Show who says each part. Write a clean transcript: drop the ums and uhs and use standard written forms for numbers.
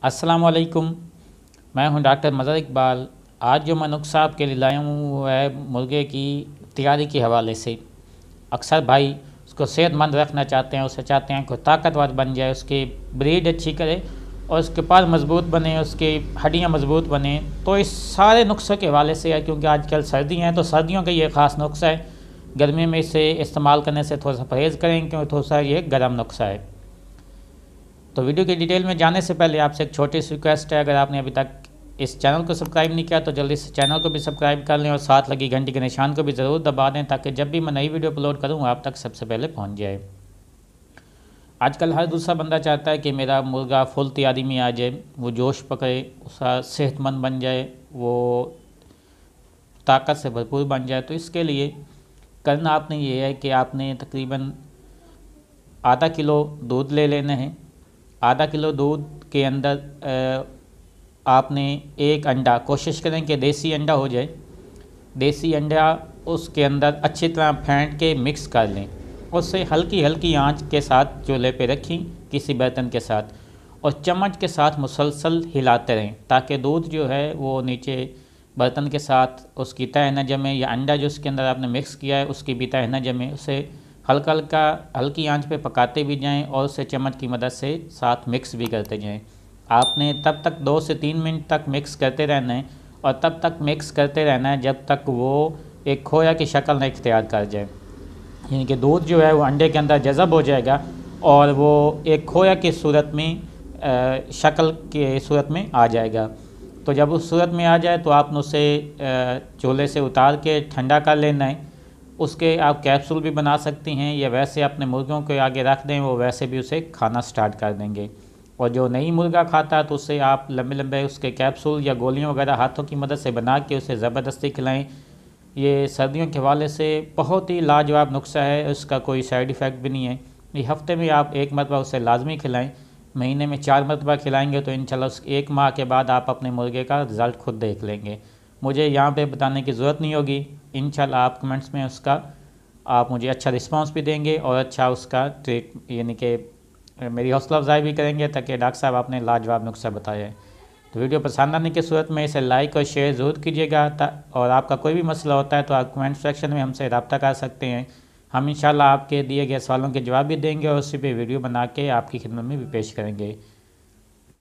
Speaker 1: अस्सलाम वालेकुम। मैं हूं डॉक्टर मज़हर इकबाल। आज जो मैं नुस्खा आपके लिए लाया हूँ वो है मुर्गे की तैयारी के हवाले से। अक्सर भाई उसको सेहतमंद रखना चाहते हैं, उसे चाहते हैं कि ताकतवर बन जाए, उसकी ब्रीड अच्छी करे और उसके पास मजबूत बने, उसकी हड्डियाँ मजबूत बने। तो इस सारे नुस्खे के हवाले से है, क्योंकि आजकल सर्दी हैं तो सर्दियों का ये ख़ास नुस्खा है। गर्मी में इसे इस्तेमाल करने से थोड़ा सा परहेज़ करें, क्योंकि थोड़ा सा ये गर्म नुस्खा है। तो वीडियो की डिटेल में जाने से पहले आपसे एक छोटी सी रिक्वेस्ट है, अगर आपने अभी तक इस चैनल को सब्सक्राइब नहीं किया तो जल्दी से चैनल को भी सब्सक्राइब कर लें और साथ लगी घंटी के निशान को भी ज़रूर दबा दें, ताकि जब भी मैं नई वीडियो अपलोड करूँ आप तक सबसे पहले पहुँच जाए। आजकल हर दूसरा बंदा चाहता है कि मेरा मुर्गा फुल तैयारी में आ जाए, वो जोश पकड़े, उसका सेहतमंद बन जाए, वो ताकत से भरपूर बन जाए। तो इसके लिए करना आपने ये है कि आपने तकरीबन आधा किलो दूध ले लेना है। आधा किलो दूध के अंदर आपने एक अंडा, कोशिश करें कि देसी अंडा हो जाए, देसी अंडा उसके अंदर अच्छी तरह फेंट के मिक्स कर लें। उससे हल्की हल्की आंच के साथ चूल्हे पे रखें किसी बर्तन के साथ, और चम्मच के साथ मुसलसल हिलाते रहें ताकि दूध जो है वो नीचे बर्तन के साथ उसकी तह न जमे, या अंडा जो उसके अंदर आपने मिक्स किया है उसकी भी तह न जमे। उसे हल्का हल्का हल्की आंच पे पकाते भी जाएं और उसे चम्मच की मदद से साथ मिक्स भी करते जाएं। आपने तब तक 2 से 3 मिनट तक मिक्स करते रहना है, और तब तक मिक्स करते रहना है जब तक वो एक खोया की शक्ल न इख्तियार कर जाए, यानी कि दूध जो है वो अंडे के अंदर जज़ब हो जाएगा और वो एक खोया की सूरत में शक्ल की सूरत में आ जाएगा। तो जब उस सूरत में आ जाए तो आपने उसे चूल्हे से उतार के ठंडा कर लेना है। उसके आप कैप्सूल भी बना सकती हैं, या वैसे अपने मुर्गों के आगे रख दें, वो वैसे भी उसे खाना स्टार्ट कर देंगे। और जो नई मुर्गा खाता है तो उससे आप लंबे लंबे उसके कैप्सूल या गोलियां वगैरह हाथों की मदद से बना के उसे ज़बरदस्ती खिलाएं। ये सर्दियों के हवाले से बहुत ही लाजवाब नुस्खा है, उसका कोई साइड इफ़ेक्ट भी नहीं है। ये हफ्ते में आप एक मरतबा उसे लाजमी खिलाएं, महीने में 4 मरतबा खिलाएंगे तो इंशाल्लाह 1 माह के बाद आप अपने मुर्गे का रिज़ल्ट खुद देख लेंगे। मुझे यहाँ पे बताने की ज़रूरत नहीं होगी, इंशाल्लाह आप कमेंट्स में उसका आप मुझे अच्छा रिस्पांस भी देंगे और अच्छा उसका ट्रीट यानी कि मेरी हौसला अफजाई भी करेंगे, ताकि डॉक्टर साहब आपने लाजवाब नुस्खा बताया है। तो वीडियो पसंद आने की सूरत में इसे लाइक और शेयर ज़रूर कीजिएगा, और आपका कोई भी मसला होता है तो आप कमेंट सेक्शन में हमसे रब्ता कर सकते हैं। हम इंशाल्लाह आपके दिए गए सवालों के जवाब भी देंगे और उसी पे वीडियो बना के आपकी खिदमत में भी पेश करेंगे।